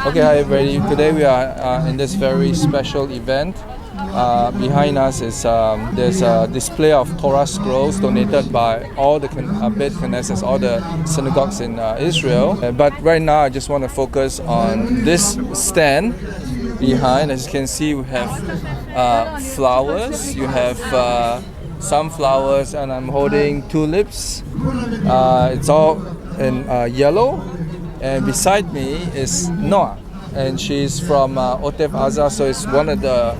Okay, hi everybody. Today we are in this very special event. Behind us is there's a display of Torah scrolls donated by all the Beit Knesset, all the synagogues in Israel. But right now I just want to focus on this stand behind. As you can see, we have flowers. You have sunflowers, and I'm holding tulips. It's all in yellow. And beside me is Noa, and she's from Otef Aza, so it's one of the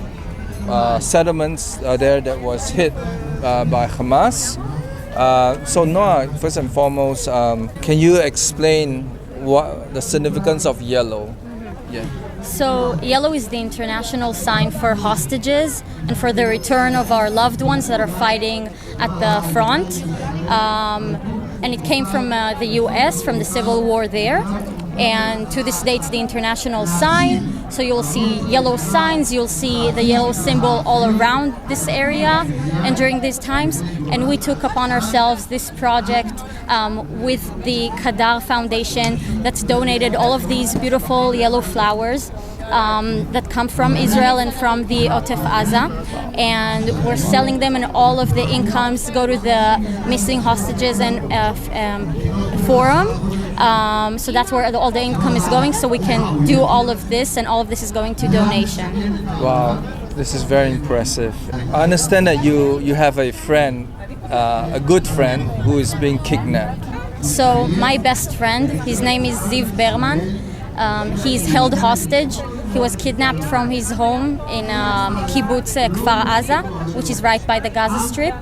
settlements there that was hit by Hamas. So Noa, first and foremost, can you explain what the significance of yellow? Yeah. So yellow is the international sign for hostages and for the return of our loved ones that are fighting at the front. And it came from the US, from the civil war there. And to this day, it's the international sign. So you'll see yellow signs, you'll see the yellow symbol all around this area and during these times. And we took upon ourselves this project with the Kadar Foundation that's donated all of these beautiful yellow flowers that come from Israel and from the Otef Aza, and we're selling them, and all of the incomes go to the missing hostages and forum. So that's where all the income is going, so we can do all of this, and all of this is going to donation. Wow, this is very impressive. I understand that you have a friend, a good friend, who is being kidnapped. So my best friend, his name is Ziv Berman. He's held hostage. He was kidnapped from his home in kibbutz Kfar Aza, which is right by the Gaza Strip,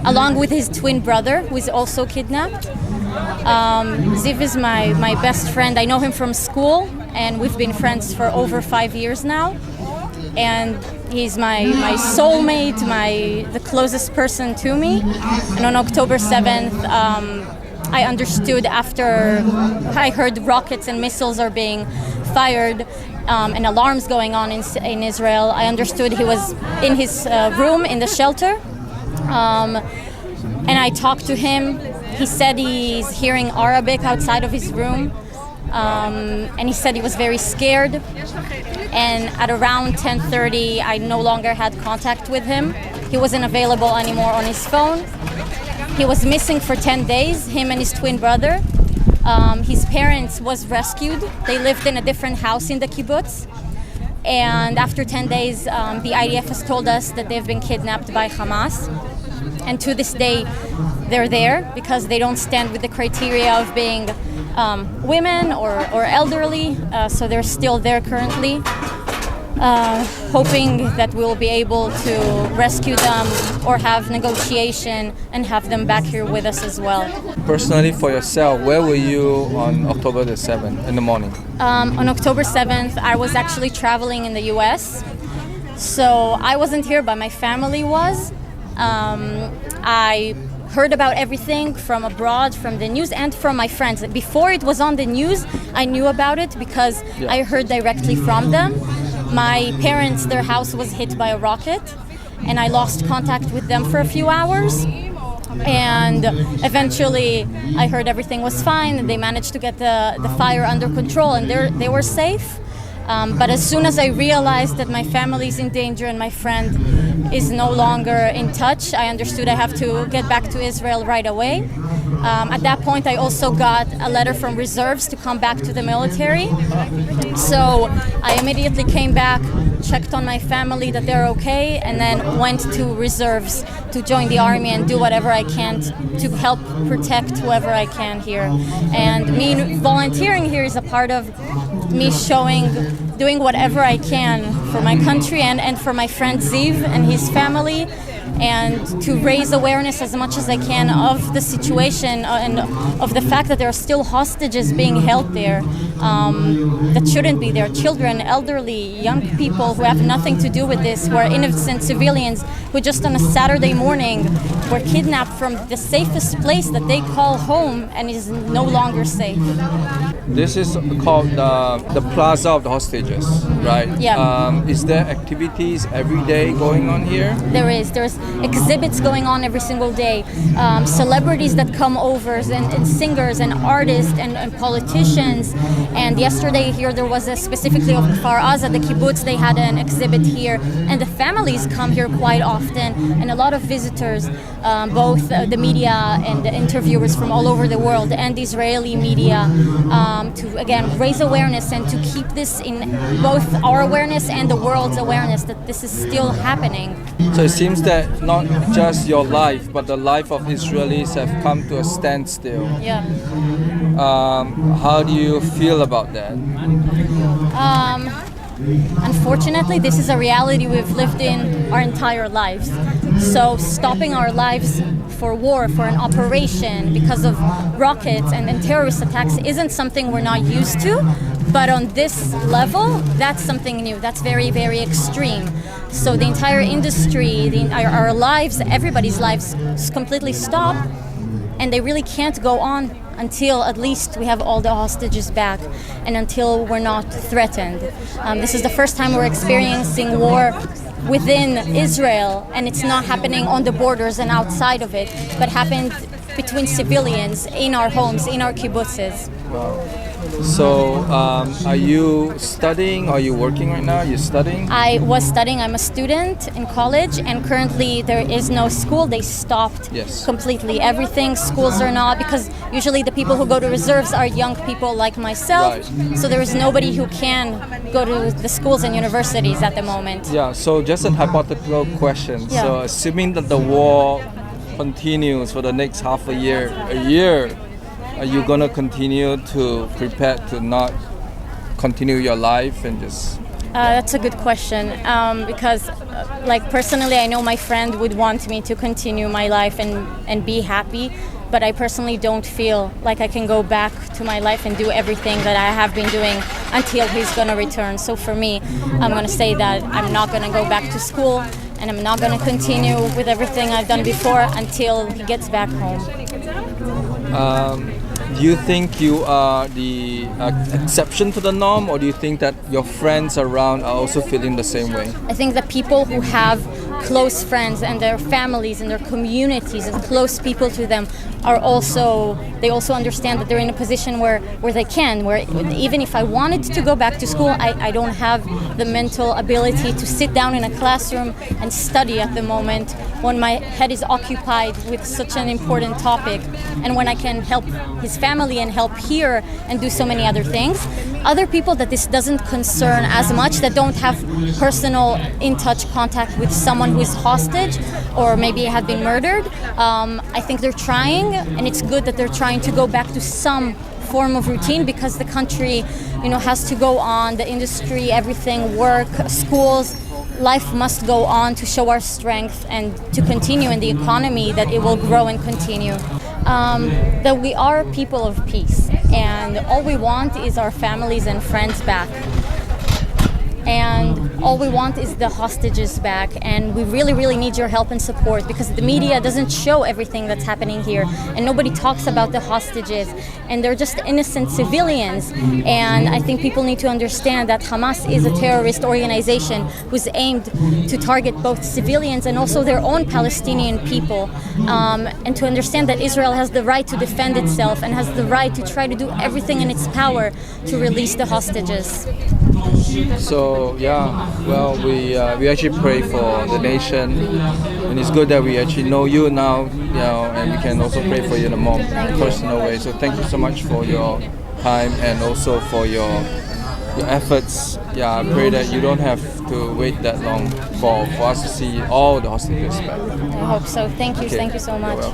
along with his twin brother, who is also kidnapped. Ziv is my best friend. I know him from school, and we've been friends for over 5 years now. And he's my soulmate, the closest person to me. And on October 7th, I understood, after I heard rockets and missiles are being fired and alarms going on in Israel, I understood he was in his room in the shelter. And I talked to him. He said he's hearing Arabic outside of his room. And he said he was very scared. And at around 10:30, I no longer had contact with him. He wasn't available anymore on his phone. He was missing for 10 days, him and his twin brother. His parents was rescued. They lived in a different house in the kibbutz. And after 10 days, the IDF has told us that they've been kidnapped by Hamas. And to this day, they're there because they don't stand with the criteria of being women or elderly. So they're still there currently. Hoping that we'll be able to rescue them or have negotiation and have them back here with us as well. Personally, for yourself, where were you on October the 7th in the morning? On October 7th, I was actually traveling in the US. So I wasn't here, but my family was. I heard about everything from abroad, from the news, and from my friends. Before it was on the news, I knew about it because I heard directly from them. My parents, their house was hit by a rocket, and I lost contact with them for a few hours. And eventually, I heard everything was fine. They managed to get the fire under control, and they were safe. But as soon as I realized that my family is in danger and my friend is no longer in touch, I understood I have to get back to Israel right away. At that point, I also got a letter from reserves to come back to the military. So I immediately came back, checked on my family that they're okay, and then went to reserves to join the army and do whatever I can to help protect whoever I can here. And me volunteering here is a part of me doing whatever I can for my country and for my friend Ziv and his family, and to raise awareness as much as I can of the situation and of the fact that there are still hostages being held there that shouldn't be there. Children, elderly, young people who have nothing to do with this, who are innocent civilians who just on a Saturday morning were kidnapped from the safest place that they call home and is no longer safe. This is called the Plaza of the Hostages, right? Yeah. Is there activities every day going on here? There's exhibits going on every single day. Celebrities that come over and singers and artists and politicians. And yesterday here there was specifically of Kfar Aza, the kibbutz, they had an exhibit here. And the families come here quite often. And a lot of visitors, both the media and the interviewers from all over the world and the Israeli media, to again raise awareness and to keep this in both our awareness and the world's awareness that this is still happening. So it seems that not just your life, but the life of Israelis have come to a standstill. Yeah. How do you feel about that? Unfortunately, this is a reality we've lived in our entire lives. So stopping our lives for war, for an operation, because of rockets and terrorist attacks isn't something we're not used to. But on this level, that's something new. That's very, very extreme. So the entire industry, our lives, everybody's lives completely stop. And they really can't go on until at least we have all the hostages back and until we're not threatened. This is the first time we're experiencing war within Israel, and it's not happening on the borders and outside of it, but happened between civilians in our homes, in our kibbutzes. Wow. So, are you studying? Are you working right now? You're studying? I was studying. I'm a student in college, and currently there is no school. They stopped completely everything. Schools are not, because usually the people who go to reserves are young people like myself. Right. So there is nobody who can go to the schools and universities at the moment. Yeah, so just a hypothetical question. Yeah. So assuming that the war continues for the next half a year, are you going to continue to prepare to not continue your life and just... That's a good question, because like personally I know my friend would want me to continue my life and be happy, but I personally don't feel like I can go back to my life and do everything that I have been doing until he's going to return. So for me, I'm going to say that I'm not going to go back to school and I'm not going to continue with everything I've done before until he gets back home. Do you think you are the exception to the norm, or do you think that your friends around are also feeling the same way? I think that people who have close friends and their families and their communities and close people to them they also understand that they're in a position where they can, where even if I wanted to go back to school, I don't have the mental ability to sit down in a classroom and study at the moment when my head is occupied with such an important topic, and when I can help his family and help here and do so many other things. Other people that this doesn't concern as much, that don't have personal in-touch contact with someone who is hostage or maybe have been murdered, I think they're trying, and it's good that they're trying to go back to some form of routine, because the country, has to go on, the industry, everything, work, schools, life must go on to show our strength and to continue in the economy, that it will grow and continue. That we are people of peace, and all we want is our families and friends back. And all we want is the hostages back, and we really, really need your help and support, because the media doesn't show everything that's happening here, and nobody talks about the hostages, and they're just innocent civilians. And I think people need to understand that Hamas is a terrorist organization who's aimed to target both civilians and also their own Palestinian people, and to understand that Israel has the right to defend itself and has the right to try to do everything in its power to release the hostages. So we actually pray for the nation, and it's good that we actually know you now, and we can also pray for you in a more personal way. So thank you so much for your time and also for your efforts. I pray that you don't have to wait that long for us to see all the hostages back. I hope so. Thank you. Okay. Thank you so much.